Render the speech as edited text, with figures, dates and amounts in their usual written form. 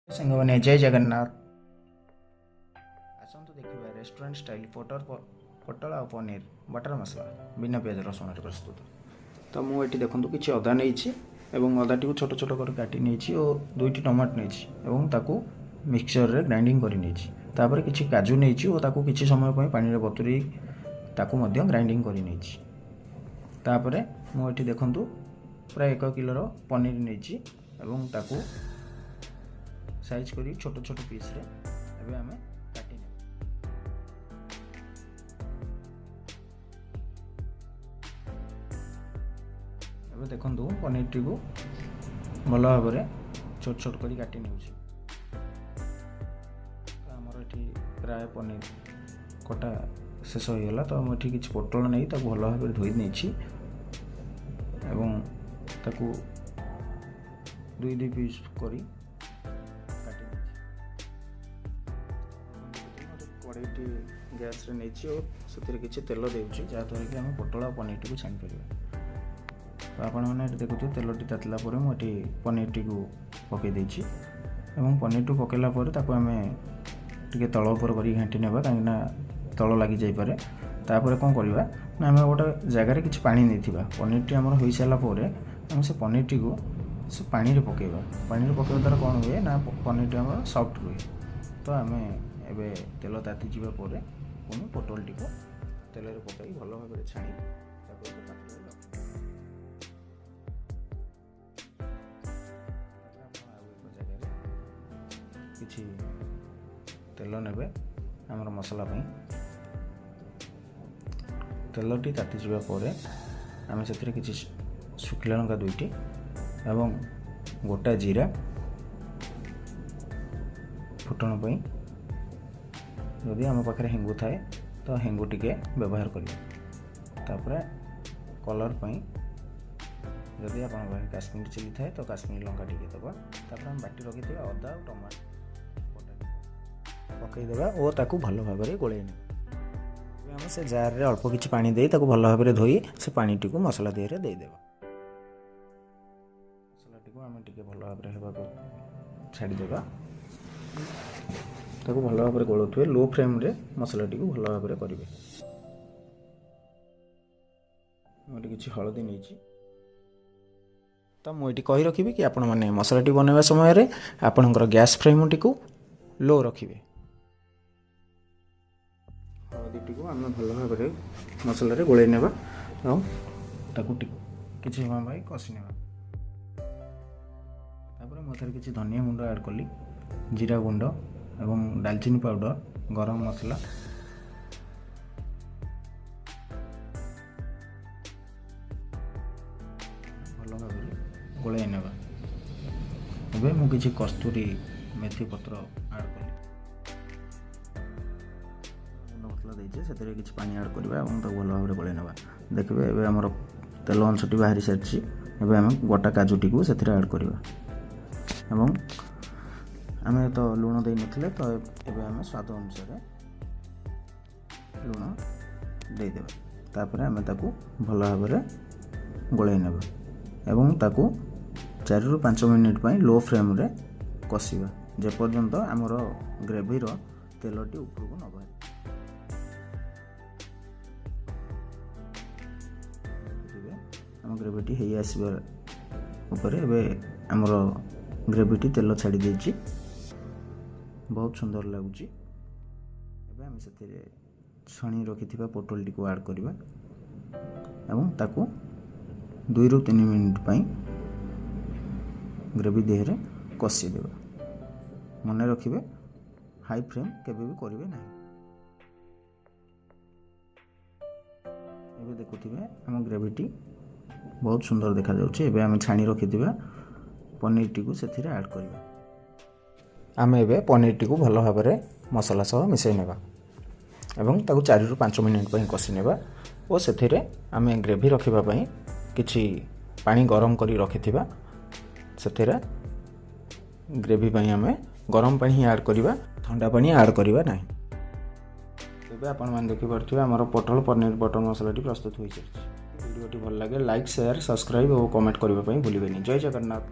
ସାଙ୍ଗମାନେ ଜୟ ଜଗନ୍ନାଥ। ଆସନ୍ତୁ ଦେଖିବା ରେଷ୍ଟୁରାଣ୍ଟ ଷ୍ଟାଇଲ ପୋଟଳ ଆଉ ପନିର ବଟର ମସଲା ବିନା ପିଆଜ ରସୁଣରେ ପ୍ରସ୍ତୁତ। ତ ମୁଁ ଏଠି ଦେଖନ୍ତୁ କିଛି ଅଦା ନେଇଛି ଏବଂ ଅଦାଟିକୁ ଛୋଟ ଛୋଟ କରି କାଟି ନେଇଛି ଓ 2ଟି ଟମାଟୋ ନେଇଛି ଏବଂ ତାକୁ ମିକ୍ସଚରରେ ଗ୍ରାଇଣ୍ଡିଙ୍ଗ କରି ନେଇଛି। ତାପରେ କିଛି କାଜୁ ନେଇଛି ଓ ତାକୁ କିଛି ସମୟ ପାଇଁ ପାଣିରେ ବତୁରେଇ ତାକୁ ମଧ୍ୟ ଗ୍ରାଇଣ୍ଡିଙ୍ଗ କରି ନେଇଛି। ତାପରେ ମୁଁ ଏଠି ଦେଖନ୍ତୁ ପ୍ରାୟ 1 କିଲୋର ପନିର ନେଇଛି ଏବଂ ତାକୁ ସାଇଜ୍ କରି ଛୋଟ ଛୋଟ ପିସ୍ରେ ଏବେ ଆମେ କାଟି ନେବା। ଏବେ ଦେଖନ୍ତୁ ପନିରଟିକୁ ଭଲ ଭାବରେ ଛୋଟ ଛୋଟ କରି କାଟି ନେଉଛି। ଆମର ଏଠି ପ୍ରାୟ ପନିର କଟା ଶେଷ ହୋଇଗଲା। ତ ମୁଁ ଏଠି କିଛି ପୋଟଳ ନେଇ ତାକୁ ଭଲ ଭାବରେ ଧୋଇ ନେଇଛି ଏବଂ ତାକୁ 2 ପିସ୍ କରି କଡ଼େଇଟି ଗ୍ୟାସ୍ରେ ନେଇଛି ଓ ସେଥିରେ କିଛି ତେଲ ଦେଉଛି ଯାହାଦ୍ୱାରା କି ଆମେ ପୋଟଳ ଆଉ ପନିରଟିକୁ ଛାଣିପାରିବା। ତ ଆପଣମାନେ ଏଠି ଦେଖୁଥିବେ ତେଲଟି ତାତିଲା ପରେ ମୁଁ ଏଠି ପନିରଟିକୁ ପକାଇ ଦେଇଛି ଏବଂ ପନିରଟିକୁ ପକାଇଲା ପରେ ତାକୁ ଆମେ ଟିକେ ତଳ ଉପର କରି ଘାଣ୍ଟି ନେବା, କାହିଁକିନା ତଳ ଲାଗିଯାଇପାରେ। ତାପରେ କ'ଣ କରିବା ନା ଆମେ ଗୋଟେ ଜାଗାରେ କିଛି ପାଣି ନେଇଥିବା, ପନିରଟି ଆମର ହୋଇସାରିଲା ପରେ ଆମେ ସେ ପନିରଟିକୁ ସେ ପାଣିରେ ପକାଇବା। ପାଣିରେ ପକାଇବା ଦ୍ୱାରା କ'ଣ ହୁଏ ନା ପନିରଟି ଆମର ସଫ୍ଟ ହୁଏ। ତ ଆମେ ଏବେ ତେଲ ତାତିଯିବା ପରେ ପୁଣି ପୋଟଳଟିକୁ ତେଲରେ ପକାଇ ଭଲ ଭାବରେ ଛାଣି ତାକୁ ଏକ ପାତ୍ରରେ ରଖିବା। ଆପଣ ଆଉ ଏକ ଜାଗାରେ କିଛି ତେଲ ନେବେ ଆମର ମସଲା ପାଇଁ। ତେଲଟି ତାତିଯିବା ପରେ ଆମେ ସେଥିରେ କିଛି ଶୁଖିଲା ଲଙ୍କା 2ଟି ଏବଂ ଗୋଟା ଜିରା ଫୁଟଣ ପାଇଁ, ଯଦି ଆମ ପାଖରେ ହେଙ୍ଗୁ ଥାଏ ତ ହେଙ୍ଗୁ ଟିକେ ବ୍ୟବହାର କରିବା। ତାପରେ କଲର୍ ପାଇଁ ଯଦି ଆପଣଙ୍କ ପାଖରେ କାଶ୍ମୀରୀ ଚିଲି ଥାଏ ତ କାଶ୍ମୀରୀ ଲଙ୍କା ଟିକେ ଦେବା। ତାପରେ ଆମେ ବାଟି ରଖିଥିବା ଅଦା ଆଉ ଟମାଟୋ ପକାଇଦେବା ଓ ତାକୁ ଭଲ ଭାବରେ ଗୋଳେଇ ନେବା। ଆମେ ସେ ଜାରରେ ଅଳ୍ପ କିଛି ପାଣି ଦେଇ ତାକୁ ଭଲ ଭାବରେ ଧୋଇ ସେ ପାଣିଟିକୁ ମସଲା ଦେହରେ ଦେଇଦେବା। ମସଲାଟିକୁ ଆମେ ଟିକେ ଭଲ ଭାବରେ ହେବାକୁ ଛାଡ଼ିଦେବା। ତାକୁ ଭଲ ଭାବରେ ଗୋଳଉଥିବେ, ଲୋ ଫ୍ଲେମ୍ରେ ମସଲାଟିକୁ ଭଲ ଭାବରେ କରିବେ। ମୁଁ ଏଠି କିଛି ହଳଦୀ ନେଇଛି। ତ ମୁଁ ଏଠି କହି ରଖିବି କି ଆପଣମାନେ ମସଲାଟି ବନାଇବା ସମୟରେ ଆପଣଙ୍କର ଗ୍ୟାସ୍ ଫ୍ଲେମ୍ଟିକୁ ଲୋ ରଖିବେ। ହଳଦୀଟିକୁ ଆମେ ଭଲ ଭାବରେ ମସଲାରେ ଗୋଳେଇ ନେବା ଏବଂ ତାକୁ କିଛି ସମୟ ପାଇଁ କଷି ନେବା। ତାପରେ ମୁଁ ଏଥିରେ କିଛି ଧନିଆ ଗୁଣ୍ଡ ଆଡ଼୍ କଲି, ଜିରା ଗୁଣ୍ଡ ଏବଂ ଡାଲଚିନି ପାଉଡ଼ର, ଗରମ ମସଲା ଭଲ ଭାବରେ ଗୋଳାଇ ନେବା। ଏବେ ମୁଁ କିଛି କସ୍ତୁରୀ ମେଥି ପତ୍ର ଆଡ଼୍ କଲି, ଗୁଣ୍ଡ ମସଲା ଦେଇଛି, ସେଥିରେ କିଛି ପାଣି ଆଡ଼୍ କରିବା ଏବଂ ତାକୁ ଭଲ ଭାବରେ ଗୋଳାଇ ନେବା। ଦେଖିବେ ଏବେ ଆମର ତେଲ ଅଂଶଟି ବାହାରି ସାରିଛି। ଏବେ ଆମେ ଗୋଟା କାଜୁଟିକୁ ସେଥିରେ ଆଡ଼୍ କରିବା ଏବଂ ଆମେ ତ ଲୁଣ ଦେଇନଥିଲେ, ତ ଏବେ ଆମେ ସ୍ୱାଦ ଅନୁସାରେ ଲୁଣ ଦେଇଦେବା। ତାପରେ ଆମେ ତାକୁ ଭଲ ଭାବରେ ଗୋଳାଇ ନେବା ଏବଂ ତାକୁ 4ରୁ 5 ମିନିଟ୍ ପାଇଁ ଲୋ ଫ୍ଲେମ୍ରେ କଷିବା, ଯେପର୍ଯ୍ୟନ୍ତ ଆମର ଗ୍ରେଭିର ତେଲଟି ଉପରକୁ ନ ବାହାରେ। ଆମ ଗ୍ରେଭିଟି ହେଇ ଆସିବା ଉପରେ ଏବେ ଆମର ଗ୍ରେଭିଟି ତେଲ ଛାଡ଼ି ଦେଇଛି, ବହୁତ ସୁନ୍ଦର ଲାଗୁଛି। ଏବେ ଆମେ ସେଥିରେ ଛାଣି ରଖିଥିବା ପୋଟଳଟିକୁ ଆଡ଼୍ କରିବା ଏବଂ ତାକୁ 2ରୁ 3 ମିନିଟ୍ ପାଇଁ ଗ୍ରେଭି ଦେହରେ କଷିଦେବା। ମନେ ରଖିବେ ହାଇ ଫ୍ଲେମ୍ କେବେ ବି କରିବେ ନାହିଁ। ଏବେ ଦେଖୁଥିବେ ଆମ ଗ୍ରେଭିଟି ବହୁତ ସୁନ୍ଦର ଦେଖାଯାଉଛି। ଏବେ ଆମେ ଛାଣି ରଖିଥିବା ପନିରଟିକୁ ସେଥିରେ ଆଡ଼୍ କରିବା। ଆମେ ଏବେ ପନିରଟିକୁ ଭଲ ଭାବରେ ମସଲା ସହ ମିଶାଇ ନେବା ଏବଂ ତାକୁ 4ରୁ 5 ମିନିଟ୍ ପାଇଁ କଷି ନେବା ଓ ସେଥିରେ ଆମେ ଗ୍ରେଭି ରଖିବା ପାଇଁ କିଛି ପାଣି ଗରମ କରି ରଖିଥିବା, ସେଥିରେ ଗ୍ରେଭି ପାଇଁ ଆମେ ଗରମ ପାଣି ହିଁ ଆଡ଼୍ କରିବା, ଥଣ୍ଡା ପାଣି ଆଡ଼୍ କରିବା ନାହିଁ। ଏବେ ଆପଣମାନେ ଦେଖିପାରୁଥିବେ ଆମର ପୋଟଳ ପନିର ବଟର ମସଲାଟି ପ୍ରସ୍ତୁତ ହୋଇସାରିଛି। ଭିଡ଼ିଓଟି ଭଲ ଲାଗେ ଲାଇକ୍, ସେୟାର, ସବସ୍କ୍ରାଇବ୍ ଓ କମେଣ୍ଟ କରିବା ପାଇଁ ଭୁଲିବେନି। ଜୟ ଜଗନ୍ନାଥ।